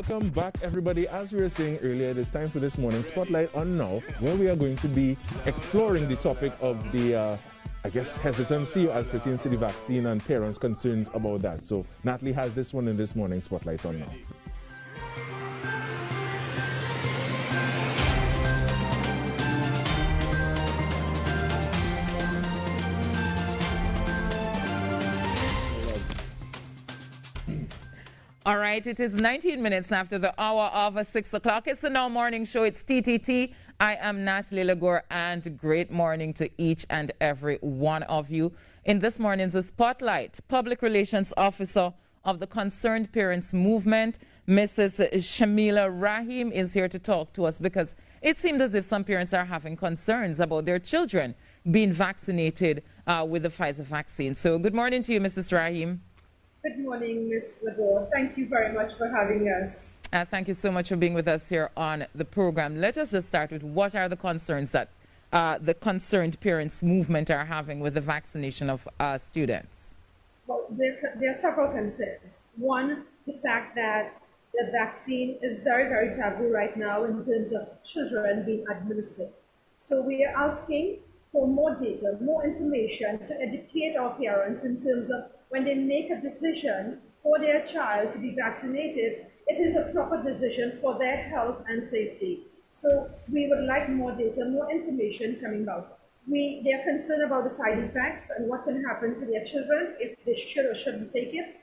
Welcome back, everybody. As we were saying earlier, it is time for this morning Spotlight on Now, where we are going to be exploring the topic of the, hesitancy as pertains to the vaccine and parents' concerns about that. So Natalie has this one in this morning Spotlight on Now. All right, it is 19 minutes after the hour of 6 o'clock. It's the Now Morning Show. It's TTT. I am Natalie Legore, and great morning to each and every one of you. In this morning's Spotlight, Public Relations Officer of the Concerned Parents Movement, Mrs. Shamila Rahim, is here to talk to us because it seemed as if some parents are having concerns about their children being vaccinated with the Pfizer vaccine. So good morning to you, Mrs. Rahim. Good morning, Ms. Legore. Thank you very much for having us. Thank you so much for being with us here on the program. Let us just start with what are the concerns that the Concerned Parents Movement are having with the vaccination of students? Well, there are several concerns. One, the fact that the vaccine is very, very taboo right now in terms of children being administered. So we are asking for more data, more information to educate our parents in terms of when they make a decision for their child to be vaccinated, it is a proper decision for their health and safety. So we would like more data, more information coming out. They are concerned about the side effects and what can happen to their children if they should or shouldn't take it.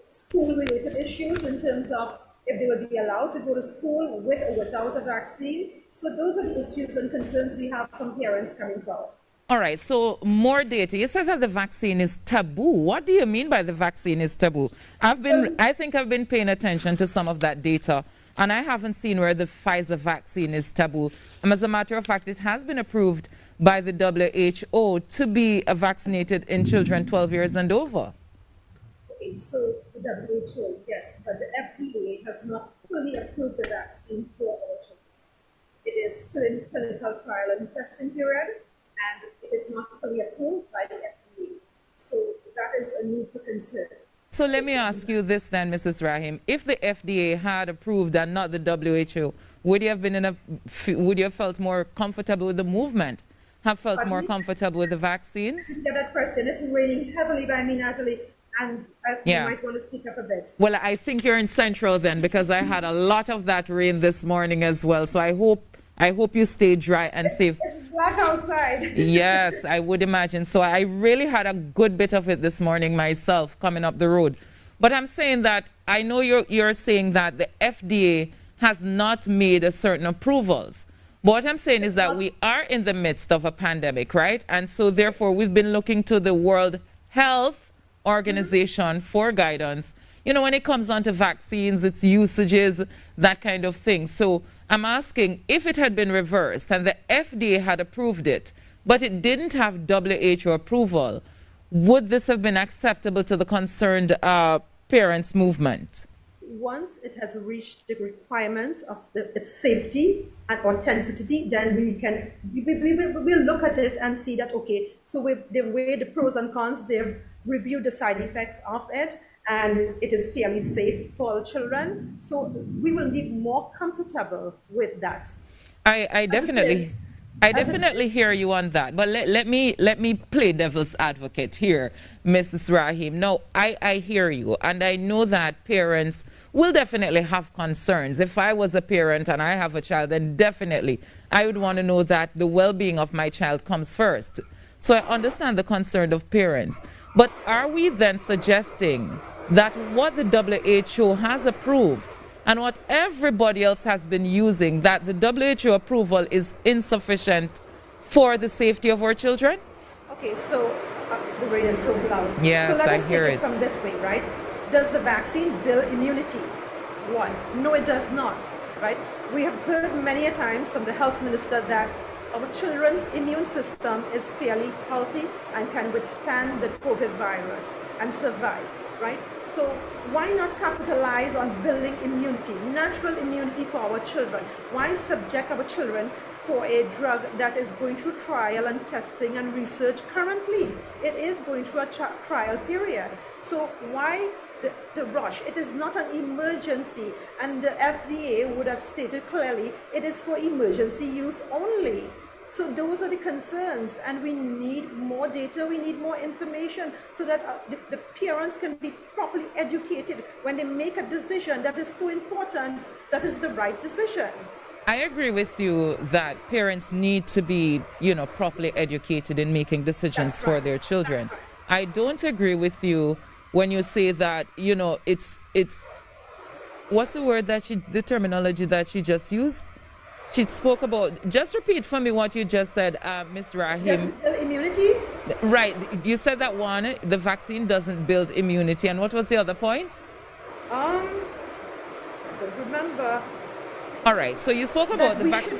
School-related issues in terms of if they would be allowed to go to school with or without a vaccine. So those are the issues and concerns we have from parents coming forward. All right, so more data. You said that the vaccine is taboo. What do you mean by the vaccine is taboo? I think I've been paying attention to some of that data, and I haven't seen where the Pfizer vaccine is taboo. As a matter of fact, it has been approved by the WHO to be vaccinated in children 12 years and over. Okay, so the WHO, yes, but the FDA has not fully approved the vaccine for our children. It is still in clinical trial and testing period, and it is not fully approved by the FDA. So that is a need to consider. So let me ask you this then, Mrs. Rahim. If the FDA had approved and not the WHO, would you have felt more comfortable with the movement? Have felt more comfortable with the vaccines? Yeah, that question. It's raining heavily by me, Natalie, and you might want to speak up a bit. Well, I think you're in Central then, because I had a lot of that rain this morning as well. So I hope you stay dry and safe. It's black outside. Yes, I would imagine. So I really had a good bit of it this morning myself coming up the road. But I'm saying that I know you're saying that the FDA has not made certain approvals. But what I'm saying is that we are in the midst of a pandemic, right? And so therefore we've been looking to the World Health Organization for guidance. When it comes on to vaccines, its usages, that kind of thing. So I'm asking, if it had been reversed and the FDA had approved it, but it didn't have WHO approval, would this have been acceptable to the concerned parents movement? Once it has reached the requirements of its safety and authenticity, then we'll look at it and see that, okay, so they've weighed the pros and cons, they've reviewed the side effects of it, and it is fairly safe for the children. So we will be more comfortable with that. I definitely hear you on that. But let me play devil's advocate here, Mrs. Rahim. No, I hear you, and I know that parents will definitely have concerns. If I was a parent and I have a child, then definitely I would want to know that the well-being of my child comes first. So I understand the concern of parents. But are we then suggesting that what the WHO has approved and what everybody else has been using, that the WHO approval is insufficient for the safety of our children? Okay, so the rain is so loud. Yes, so let I us hear take it from this way, right? Does the vaccine build immunity? One, no, it does not, right? We have heard many a times from the health minister that our children's immune system is fairly healthy and can withstand the COVID virus and survive, right? So why not capitalize on building immunity, natural immunity for our children? Why subject our children for a drug that is going through trial and testing and research currently? It is going through a trial period. So why the rush. It is not an emergency, and the FDA would have stated clearly it is for emergency use only. So those are the concerns, and we need more data, we need more information so that the parents can be properly educated when they make a decision that is so important, that is the right decision. I agree with you that parents need to be, properly educated in making decisions for their children. I don't agree with you when you say that, it's what's the word the terminology that she just used? She spoke about, just repeat for me what you just said, Ms. Rahim. Just immunity? Right. You said that one, the vaccine doesn't build immunity. And what was the other point? I don't remember. All right. So you spoke about the vaccine.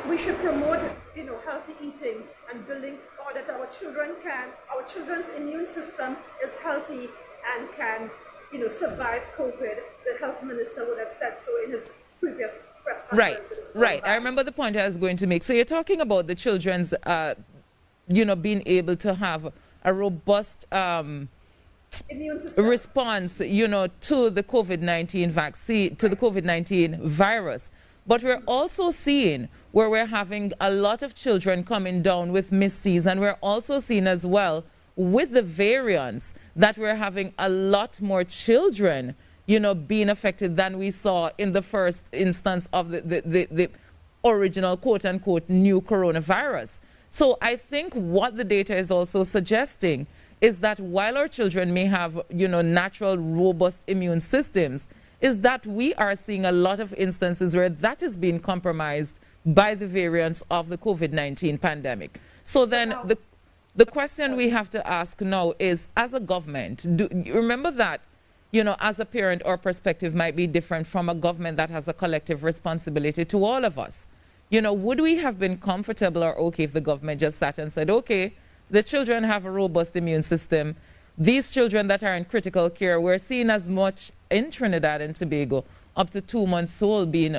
We should promote, healthy eating and building, or that our children's immune system is healthy and can, survive COVID. The health minister would have said so in his previous press conferences. Right. I remember the point I was going to make. So you're talking about the children's, being able to have a robust immune system response, to the COVID-19 vaccine, to the COVID-19 virus. But we're also seeing where we're having a lot of children coming down with misses, and we're also seeing as well with the variants that we're having a lot more children being affected than we saw in the first instance of the original quote-unquote new coronavirus. So I think what the data is also suggesting is that while our children may have, natural, robust immune systems, is that we are seeing a lot of instances where that is being compromised by the variants of the COVID-19 pandemic. So then the question we have to ask now is, as a government, remember that as a parent, our perspective might be different from a government that has a collective responsibility to all of us. Would we have been comfortable or okay if the government just sat and said, okay, the children have a robust immune system. These children that are in critical care, we're seeing as much in Trinidad and Tobago, up to 2 months old being,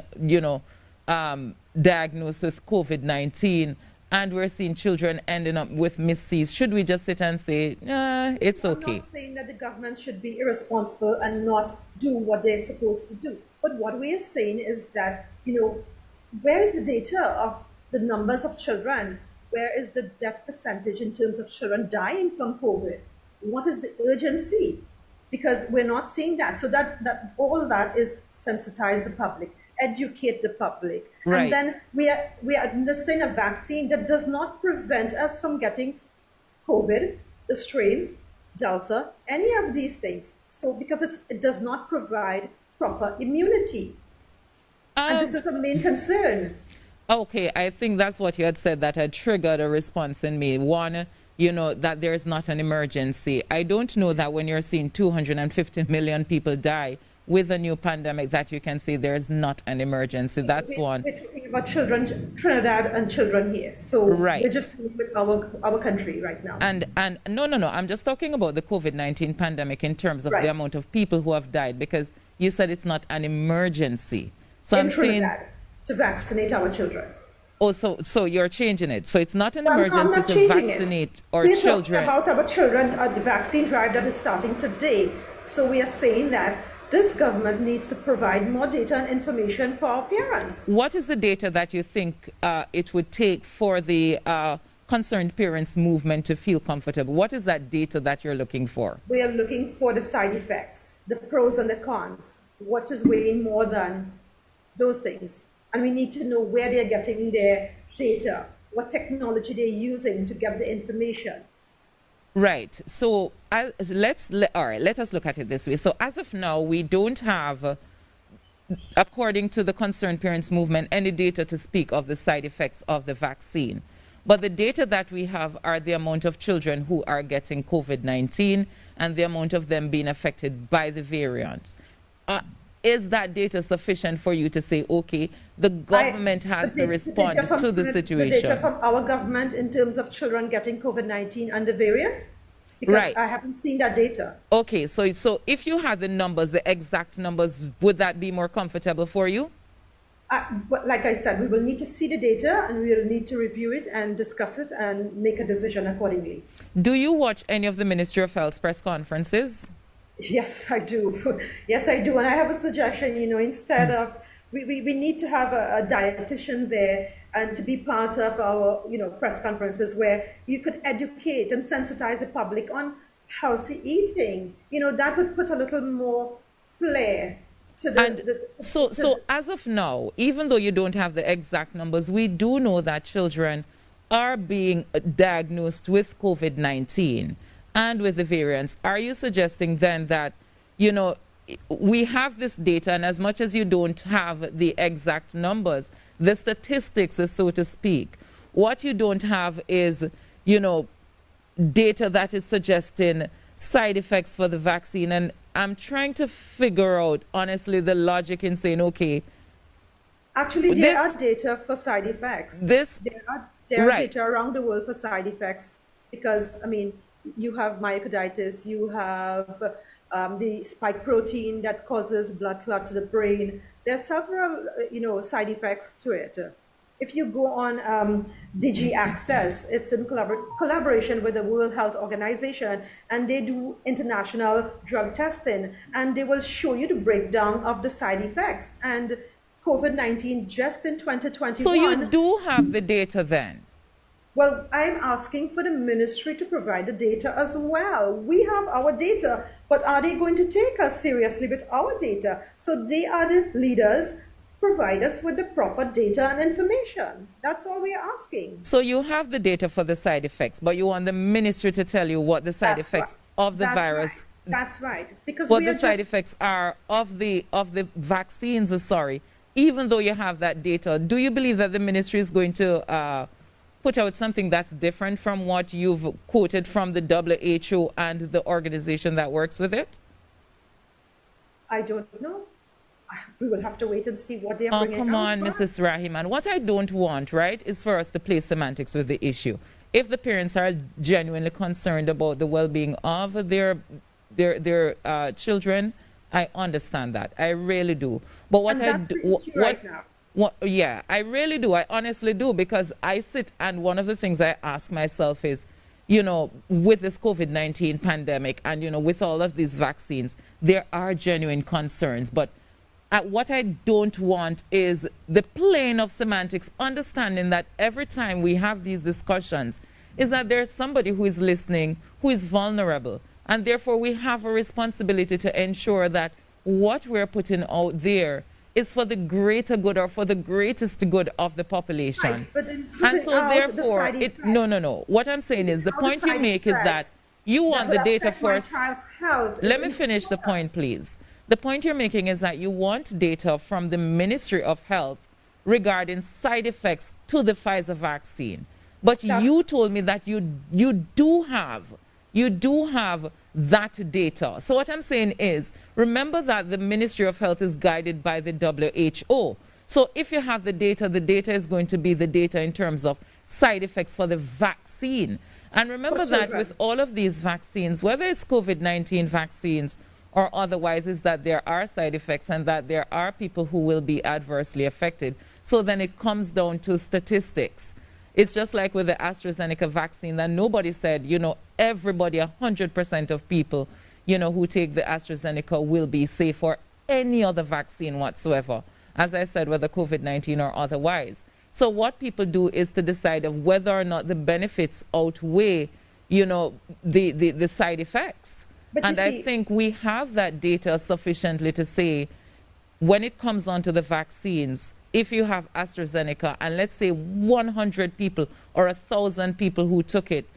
diagnosed with COVID-19. And we're seeing children ending up with misses. Should we just sit and say, it's okay? I'm not saying that the government should be irresponsible and not do what they're supposed to do. But what we are saying is that, where is the data of the numbers of children? Where is the death percentage in terms of children dying from COVID? What is the urgency? Because we're not seeing that. So that all that is sensitize the public, educate the public. Right. And then we are administering a vaccine that does not prevent us from getting COVID, the strains, Delta, any of these things. So because it does not provide proper immunity. And this is a main concern. Okay, I think that's what you had said that had triggered a response in me. One, that there is not an emergency. I don't know that when you're seeing 250 million people die with a new pandemic that you can say there is not an emergency. That's one. We're talking about children, Trinidad and children here. So right. We're just with our country right now. And no. I'm just talking about the COVID-19 pandemic in terms of the amount of people who have died, because you said it's not an emergency. So in Trinidad, to vaccinate our children. Oh, so you're changing it. So it's not an emergency to vaccinate our children. We're talking about our children, the vaccine drive that is starting today. So we are saying that this government needs to provide more data and information for our parents. What is the data that you think it would take for the concerned parents movement to feel comfortable? What is that data that you're looking for? We are looking for the side effects, the pros and the cons. What is weighing more than those things? And we need to know where they're getting their data, what technology they're using to get the information. Right. So let us look at it this way. So as of now, we don't have, according to the Concerned Parents Movement, any data to speak of the side effects of the vaccine. But the data that we have are the amount of children who are getting COVID-19 and the amount of them being affected by the variants. Is that data sufficient for you to say, okay, the government has to respond to the situation? The data from our government in terms of children getting COVID-19 and the variant? Because I haven't seen that data. Okay, so if you had the numbers, the exact numbers, would that be more comfortable for you? But like I said, we will need to see the data and we will need to review it and discuss it and make a decision accordingly. Do you watch any of the Ministry of Health's press conferences? Yes, I do. Yes, I do. And I have a suggestion, instead of, we need to have a dietitian there and to be part of our, press conferences where you could educate and sensitize the public on healthy eating. That would put a little more flair to And so the as of now, even though you don't have the exact numbers, we do know that children are being diagnosed with COVID-19 and with the variants. Are you suggesting then that, we have this data, and as much as you don't have the exact numbers, the statistics, so to speak, what you don't have is, data that is suggesting side effects for the vaccine. And I'm trying to figure out, honestly, the logic in saying, okay, actually, there are data for side effects. There are right. data around the world for side effects because, you have myocarditis, you have the spike protein that causes blood clot to the brain. There are several, side effects to it. If you go on DG Access, it's in collaboration with the World Health Organization, and they do international drug testing, and they will show you the breakdown of the side effects. And COVID-19 just in 2021. So you do have the data then? Well, I'm asking for the ministry to provide the data as well. We have our data, but are they going to take us seriously with our data? So they are the leaders. Provide us with the proper data and information. That's all we are asking. So you have the data for the side effects, but you want the ministry to tell you what the side effects of the virus. Right. That's right. Because what the side effects are of the vaccines. Sorry, even though you have that data, do you believe that the ministry is going to put out something that's different from what you've quoted from the WHO and the organization that works with it? I don't know. We will have to wait and see what they are bringing out. Oh, come on, Mrs. Rahiman. What I don't want, right, is for us to play semantics with the issue. If the parents are genuinely concerned about the well-being of their children, I understand that. I really do. But what I do, right now. Yeah, I really do. I honestly do, because I sit and one of the things I ask myself is, with this COVID-19 pandemic and, with all of these vaccines, there are genuine concerns. But what I don't want is the plane of semantics, understanding that every time we have these discussions is that there's somebody who is listening who is vulnerable. And therefore, we have a responsibility to ensure that what we're putting out there is for the greater good or for the greatest good of the population. Right, but then and so therefore, no. What I'm saying is the point you make is that you want the data first. Let me finish the point, please. The point you're making is that you want data from the Ministry of Health regarding side effects to the Pfizer vaccine. But you told me that you do have that data. So what I'm saying is, remember that the Ministry of Health is guided by the WHO. So if you have the data is going to be the data in terms of side effects for the vaccine. And remember that with all of these vaccines, whether it's COVID-19 vaccines or otherwise, is that there are side effects and that there are people who will be adversely affected. So then it comes down to statistics. It's just like with the AstraZeneca vaccine that nobody said, everybody, 100% of people, who take the AstraZeneca will be safe for any other vaccine whatsoever. As I said, whether COVID-19 or otherwise. So what people do is to decide of whether or not the benefits outweigh, the side effects. And I think we have that data sufficiently to say, when it comes on to the vaccines, if you have AstraZeneca and let's say 100 people or 1,000 people who took it,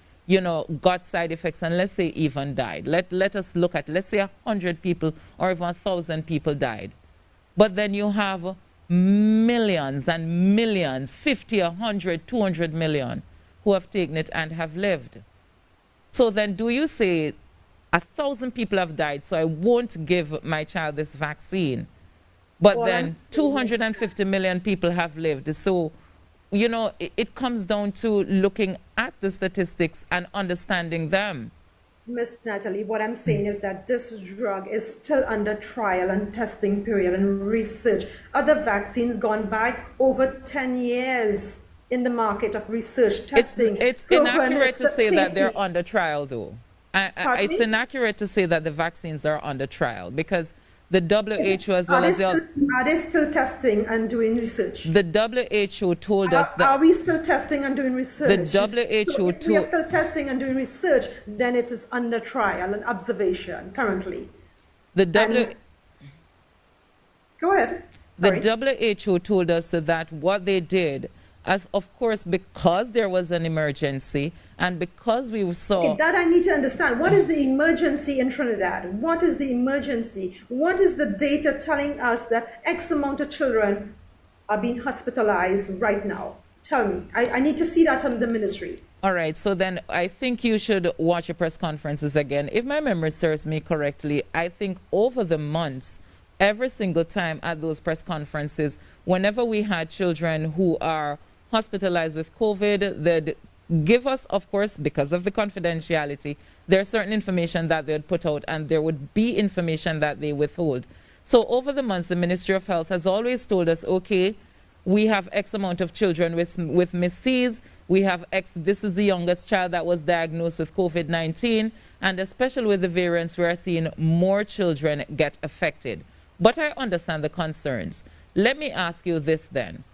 got side effects and let's say even died. Let us look at, let's say 100 people or even 1,000 people died. But then you have millions and millions, 50, 100, 200 million who have taken it and have lived. So then do you say 1,000 people have died, so I won't give my child this vaccine? But then 250 million people have lived. So, it comes down to looking at the statistics and understanding them. Miss Natalie, what I'm saying is that this drug is still under trial and testing period and research. Other vaccines gone by over 10 years in the market of research testing. It's inaccurate to say that they're under trial, though. It's inaccurate to say that the vaccines are under trial because the WHO as well as are they still testing and doing research? The WHO told us that... Are we still testing and doing research? The WHO if we are still testing and doing research, then it is under trial and observation currently. Go ahead. Sorry. The WHO told us that what they did, as of course, because there was an emergency and because we saw... Okay, that I need to understand. What is the emergency in Trinidad? What is the emergency? What is the data telling us that X amount of children are being hospitalized right now? Tell me. I need to see that from the ministry. All right, so then I think you should watch your press conferences again. If my memory serves me correctly, I think over the months, every single time at those press conferences, whenever we had children who are hospitalized with COVID, they'd give us, of course, because of the confidentiality, there's certain information that they'd put out and there would be information that they withhold. So over the months, the Ministry of Health has always told us, okay, we have X amount of children with Miss C's, we have X, this is the youngest child that was diagnosed with COVID-19, and especially with the variants, we are seeing more children get affected. But I understand the concerns. Let me ask you this then.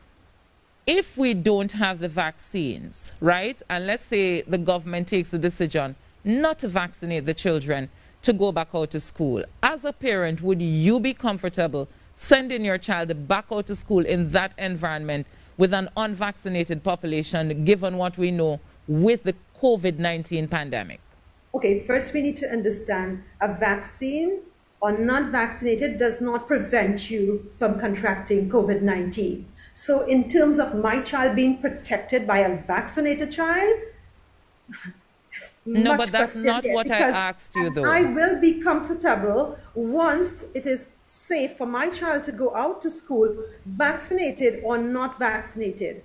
If we don't have the vaccines, right, and let's say the government takes the decision not to vaccinate the children to go back out to school, as a parent, would you be comfortable sending your child back out to school in that environment with an unvaccinated population, given what we know with the COVID-19 pandemic? Okay, first we need to understand a vaccine or not vaccinated does not prevent you from contracting COVID-19. So in terms of my child being protected by a vaccinated child, no, but that's not what I asked you, though. I will be comfortable once it is safe for my child to go out to school, vaccinated or not vaccinated.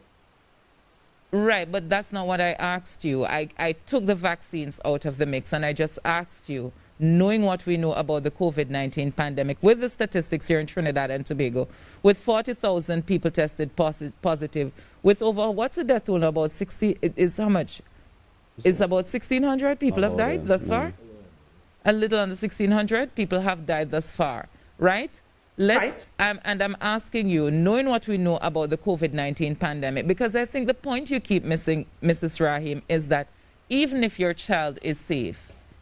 Right, but that's not what I asked you. I took the vaccines out of the mix and I just asked you, knowing what we know about the COVID-19 pandemic, with the statistics here in Trinidad and Tobago, with 40,000 people tested positive, with over, what's the death toll, about 60, is how much? It's about 1,600 people have died thus far? A little under 1,600 people have died thus far, right? And I'm asking you, knowing what we know about the COVID-19 pandemic, because I think the point you keep missing, Mrs. Rahim, is that even if your child is safe,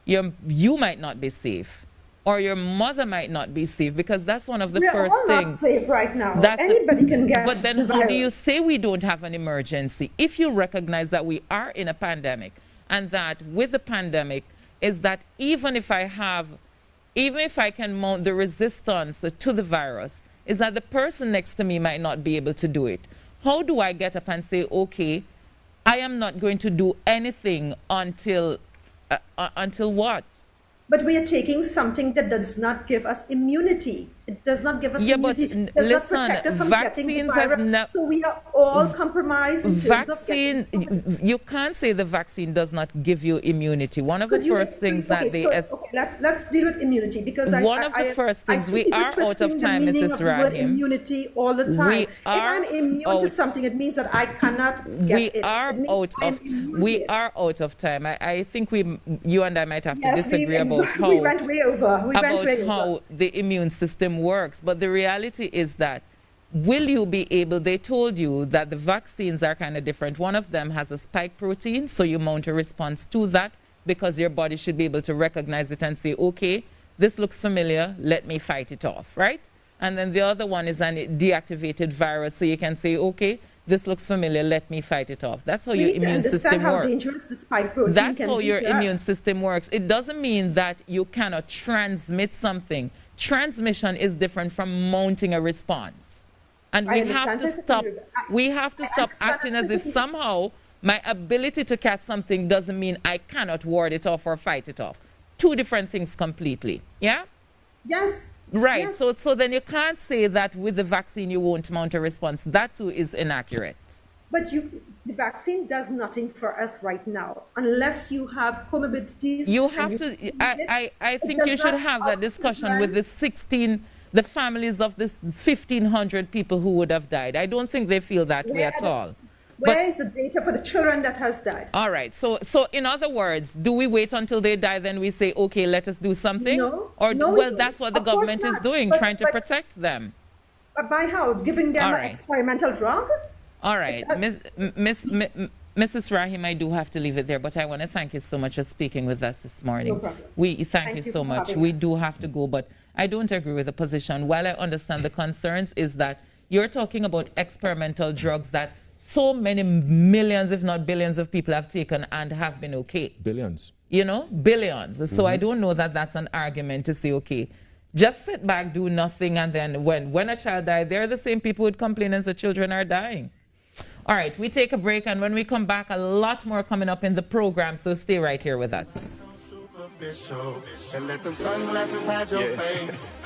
you might not be safe, or your mother might not be safe, because that's one of the first things. We're all not safe right now. Anybody can get But then how do you say we don't have an emergency? If you recognize that we are in a pandemic, and that with the pandemic is that even if I can mount the resistance to the virus, is that the person next to me might not be able to do it. How do I get up and say, okay, I am not going to do anything until what? But we are taking something that does not give us immunity. It does not give us immunity. It does not protect us from getting the virus. So we are all compromised in terms of getting... You can't say the vaccine does not give you immunity. One of the first things that they... Let's deal with immunity, because one of the first things, we are out of time, Mrs. Rahim. Immunity all the time. If I'm immune to something, it means that I cannot get it. We are out of time. I think you and I might have to disagree about how... We went way over. How the immune system works. But the reality is that, will you be able... They told you that the vaccines are kind of different. One of them has a spike protein, so you mount a response to that, because your body should be able to recognize it and say, okay, this looks familiar, let me fight it off, right? And then the other one is a deactivated virus, so you can say, okay, this looks familiar, let me fight it off. That's how your immune system works. How dangerous the spike protein That's how your immune system works. It doesn't mean that you cannot transmit something. Transmission is different from mounting a response. And we have to stop acting as if somehow my ability to catch something doesn't mean I cannot ward it off or fight it off. Two different things completely. Yeah? Yes. Right. Yes. So then you can't say that with the vaccine you won't mount a response. That too is inaccurate. But the vaccine does nothing for us right now, unless you have comorbidities. You have to. I think you should have that discussion with the families of this 1,500 people who would have died. I don't think they feel that way at all. Where is the data for the children that has died? All right. So in other words, do we wait until they die, then we say, okay, let us do something? No. Or, no, well, that's what the of course government is not. doing, trying to protect them. But by how? Giving them an experimental drug? All right. Mrs. Rahim, I do have to leave it there, but I want to thank you so much for speaking with us this morning. No problem. Thank you so much. We do have to go, but I don't agree with the position. While I understand the concerns, is that you're talking about experimental drugs that so many millions, if not billions of people have taken and have been okay. Billions. You know, billions. So I don't know that that's an argument to say, okay, just sit back, do nothing, and then when a child dies, they're the same people who would complain as the children are dying. All right, we take a break, and when we come back, a lot more coming up in the program, so stay right here with us. And let them sunglasses hide your face.